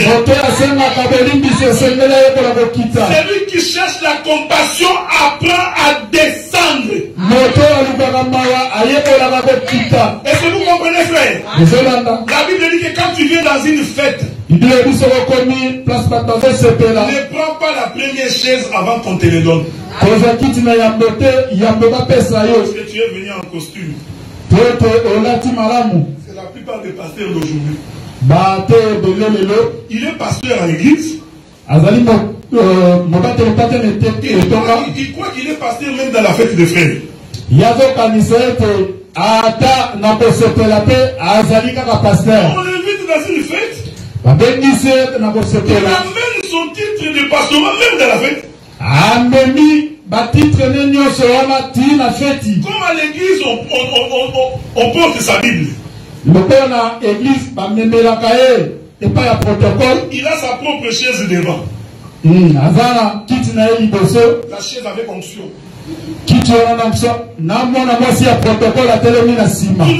S1: Celui qui cherche la compassion apprend à descendre. Est-ce que vous comprenez, frère? La Bible dit que quand tu viens dans une fête, ne prends pas la première chaise avant qu'on te le donne. Parce que tu es venu en costume. C'est la plupart des pasteurs d'aujourd'hui. Il est pasteur à l'église. Il croit qu'il est pasteur même dans la fête des frères. On l'invite dans une fête. Il amène son titre de pastorat même dans la fête. Comme à l'église, on porte sa Bible. Il a sa propre chaise devant. La chaise avec onction. Tu ne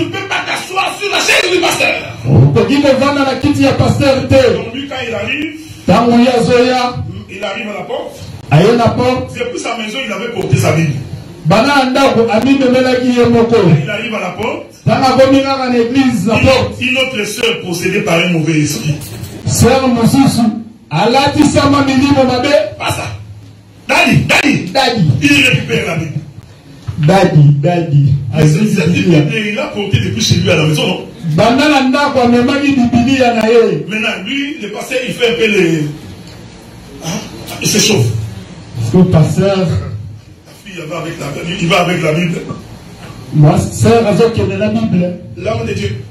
S1: peux pas t'asseoir sur la chaise du pasteur. Donc lui, quand il arrive à la porte. Depuis sa maison, il avait porté sa Bible. Il arrive à la porte. Une autre sœur possédée par un mauvais esprit. Pas ça. Daddy. Il récupère la Bible. Daddy. Il l'a porté depuis chez lui à la maison, non? Maintenant, lui, le pasteur, il fait un peu les... Il s'échauffe. Le pasteur, la fille il va avec la Bible. Moi, sœur, avec la Bible. L'homme de Dieu.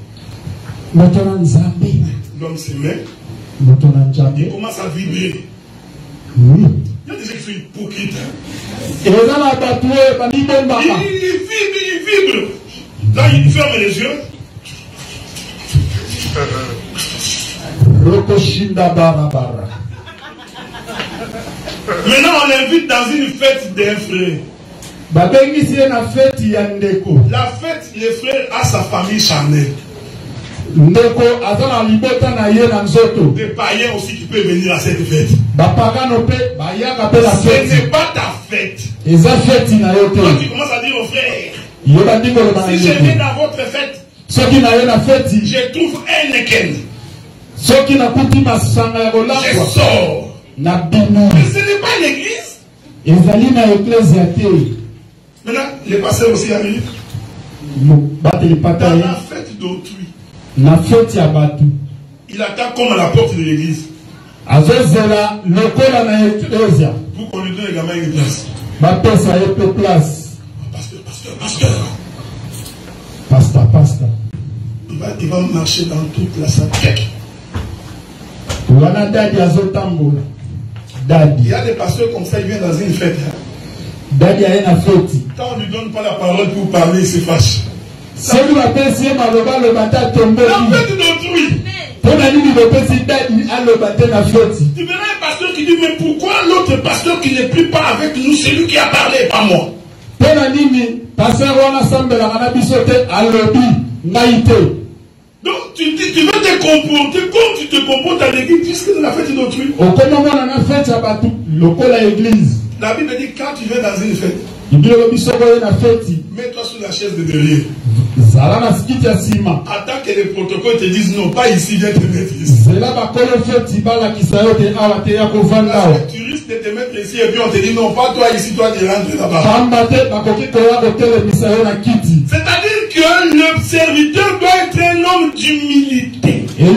S1: L'homme se met. Il commence à vibrer. Oui. Il y a des gens qui sont hypocrites. Il vibre. Là, il ferme les yeux. Maintenant, on l'invite dans une fête d'un frère. La fête, le frère a sa famille charnelle.
S2: Des païens aussi qui peuvent venir à cette fête. Ce n'est pas ta fête. Quand tu commences à dire aux frères, si je viens dans votre fête, je trouve un Eken. Je sors. Mais ce n'est pas l'église. Maintenant, les pasteurs aussi arrivent. Dans la fête d'autrui, il attend comme à la porte de l'église. Pour qu'on lui donne également une place. Pasteur. Il va marcher dans toute la salle. Il y a des pasteurs comme ça, ils viennent dans une fête. Quand on ne lui donne pas la parole pour parler, il se fâche. La fête d'autrui. Tu verras un pasteur qui dit, mais pourquoi l'autre pasteur qui n'est plus pas avec nous, c'est lui qui a parlé, pas moi. Donc tu veux te comporter comme tu te comportes à l'église jusqu'à la fête d'autrui. La Bible dit, quand tu viens dans une fête, mets-toi sous la chaise de derrière. Attends que les protocoles te disent non, pas ici, viens te mettre ici. Tu risques de te mettre ici et puis on te dit non, pas toi ici, toi tu rentres là-bas. C'est-à-dire que le serviteur doit être un homme d'humilité. Même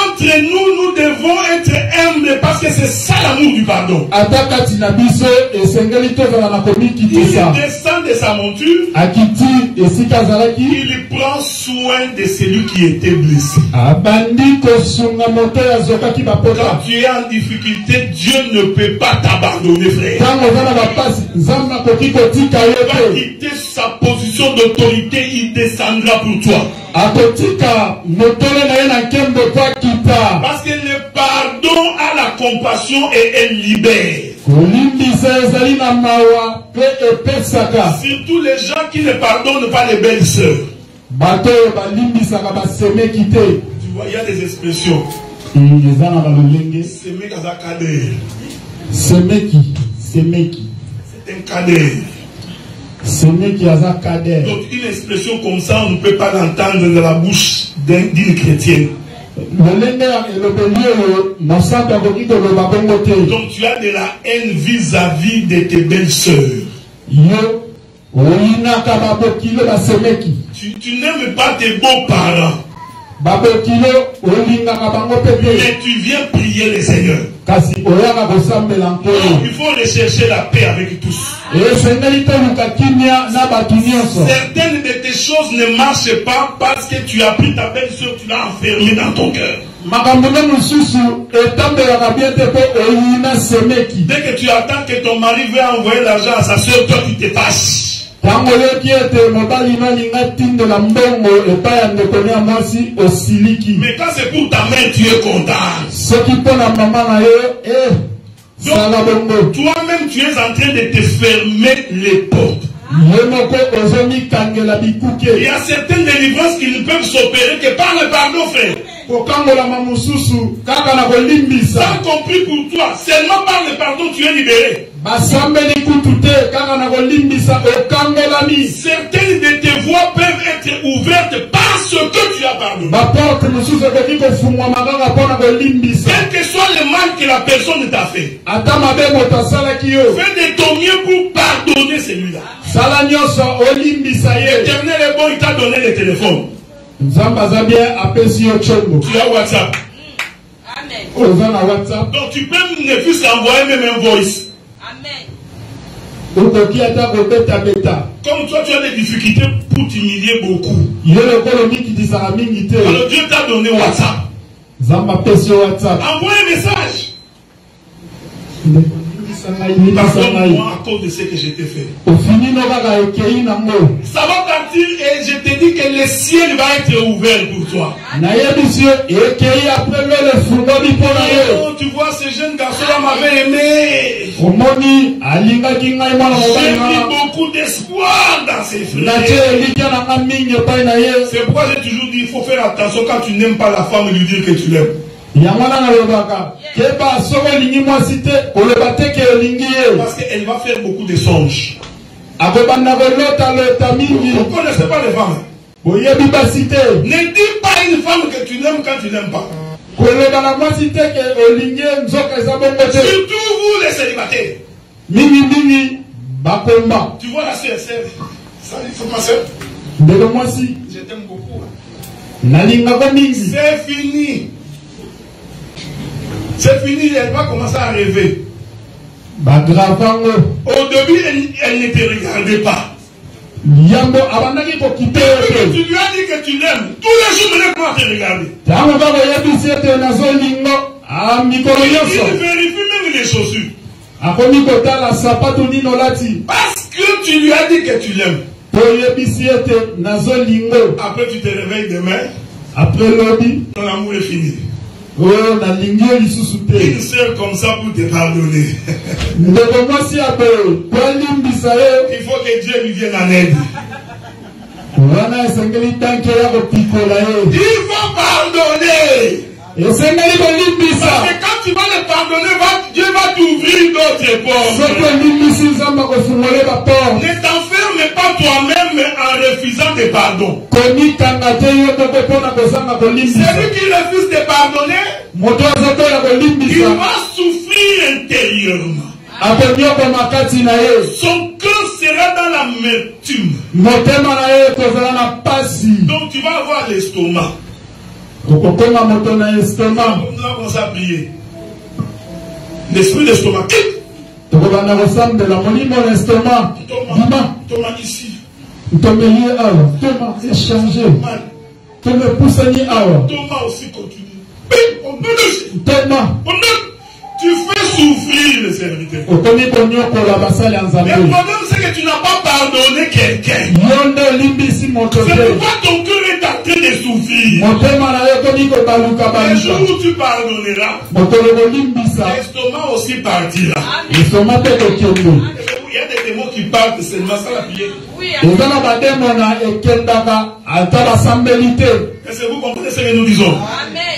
S2: entre nous, nous devons être humbles parce que c'est ça l'amour du pardon. Il descend de sa monture. Il prend soin de celui qui était blessé. Quand tu es en difficulté, Dieu ne peut pas t'abandonner, frère. Il va quitter sa position d'autorité, il descendra pour toi. Parce que le pardon a la compassion et elle libère. Surtout les gens qui ne pardonnent pas les belles sœurs. Tu vois, il y a des expressions. C'est un cadet. Donc une expression comme ça, on ne peut pas l'entendre de la bouche d'une chrétienne. Donc tu as de la haine vis-à-vis de tes belles sœurs. Tu n'aimes pas tes beaux-parents. Mais tu viens prier le Seigneur. Non, il faut rechercher la paix avec tous. Certaines de tes choses ne marchent pas parce que tu as pris ta belle-sœur, tu l'as enfermée dans ton cœur. Dès que tu attends que ton mari veut envoyer l'argent à sa soeur, toi tu te fâches. Mais quand c'est pour ta mère, tu es content. Donc, toi-même, tu es en train de te fermer les portes. Il y a certaines délivrances qui ne peuvent s'opérer que par le pardon, frère. Ça compris pour toi. Seulement par le pardon, tu es libéré. Certaines de tes voies peuvent être ouvertes parce que tu as pardonné. Quel que soit le mal que la personne t'a fait, fais de ton mieux pour pardonner celui-là. L'Éternel est bon, il t'a donné le téléphone. Tu as WhatsApp. Amen. Donc tu peux ne plus envoyer même un voice. Amen. Comme toi tu as des difficultés pour t'humilier beaucoup. Alors Dieu t'a donné WhatsApp. Envoie un message. Pardonne-moi à cause de ce que je t'ai fait. Ça va partir et je te dis que le ciel va être ouvert pour toi. Oh, tu vois, ce jeune garçon-là m'avait aimé. J'ai mis beaucoup d'espoir dans ses frères. C'est pourquoi j'ai toujours dit, il faut faire attention quand tu n'aimes pas la femme, lui dire que tu l'aimes. Parce qu'elle va faire beaucoup de songes. Vous ne connaissez pas les femmes. Ne dis pas à une femme que tu l'aimes quand tu n'aimes pas. Surtout vous les célibataires. Tu vois la sœur, salut, c'est ma sœur. Je t'aime beaucoup. C'est fini. C'est fini, elle va commencer à rêver. Au début, elle ne te regardait pas. Depuis que tu lui as dit que tu l'aimes, tous les jours, elle va te regarder. Il vérifie même les chaussures. Parce que tu lui as dit que tu l'aimes. Après, tu te réveilles demain. Ton amour est fini. Une sœur comme ça pour te pardonner. Il faut que Dieu lui vienne en aide. Il faut pardonner. Parce que quand tu vas le pardonner, Dieu va t'ouvrir d'autres portes. Ne t'enferme pas toi-même en refusant de pardon. Celui qui refuse de pardonner, il va souffrir intérieurement. Son cœur sera dans l'amertume. Donc tu vas avoir l'estomac. On va commencer à prier. L'esprit d'estomac. Thomas ici. Thomas aussi continue. Tu fais souffrir les serviteurs. Le problème c'est que tu n'as pas pardonné quelqu'un. C'est pourquoi ton cœur est en train de souffrir. Le jour où tu pardonneras, l'estomac aussi partira. Il y a des démons qui partent, c'est ça la prière. Est-ce que vous comprenez ce que nous disons?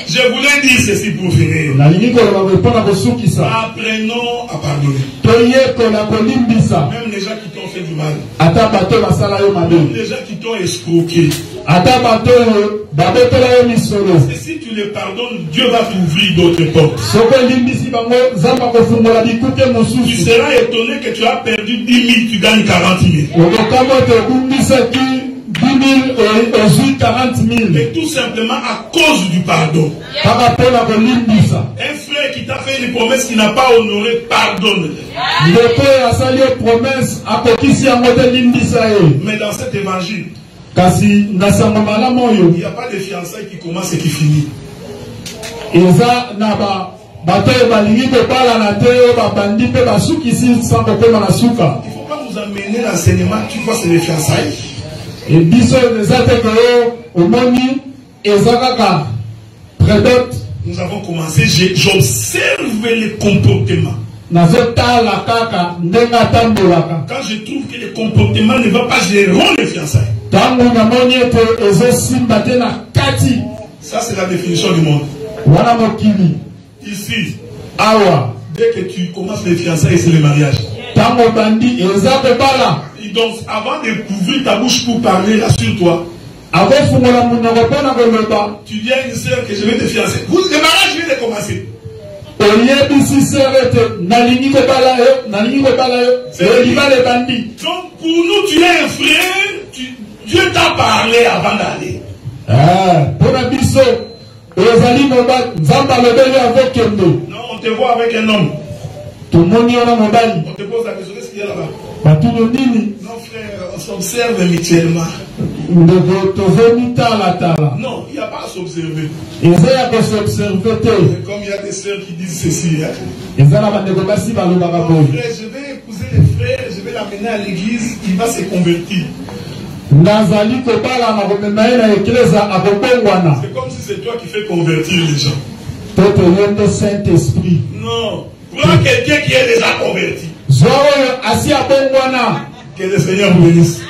S2: Je voulais dire ceci pour finir. Apprenons à pardonner. Même les gens qui t'ont fait du mal. Même les gens qui t'ont escroqué. Et si tu les pardonnes, Dieu va t'ouvrir d'autres portes. Tu seras étonné que tu as perdu 10 000, tu gagnes 40 000. Et tout simplement à cause du pardon. Un frère qui t'a fait une promesse qu'il n'a pas honorée, pardonne. Mais dans cet évangile, il n'y a pas de fiançailles qui commence et qui finit. Il ne faut pas nous amener l'enseignement, tu vois, c'est les fiançailles. Et nous avons commencé, j'observe les comportements. Quand je trouve que le comportement ne va pas, je romps les fiançailles. Ça c'est la définition du monde. Ici, dès que tu commences les fiançailles, c'est le mariage. Donc avant de couvrir ta bouche pour parler, rassure-toi. Tu dis à une sœur que je vais te fiancer. Le mariage vient de commencer. Donc pour nous, tu es un frère, Dieu t'a parlé avant d'aller. Non, on te voit avec un homme. On te pose la question, qu'est-ce qu'il y a là-bas? Non frère, on s'observe mutuellement. Non, il n'y a pas à s'observer.
S1: Et
S2: comme il y a des sœurs qui disent ceci. Hein?
S1: Frère,
S2: je vais épouser les frères, je vais l'amener à l'église, il va se convertir. C'est comme si c'est toi qui fais convertir les gens. Non. Prends quelqu'un qui est déjà converti. Que le Seigneur vous bénisse.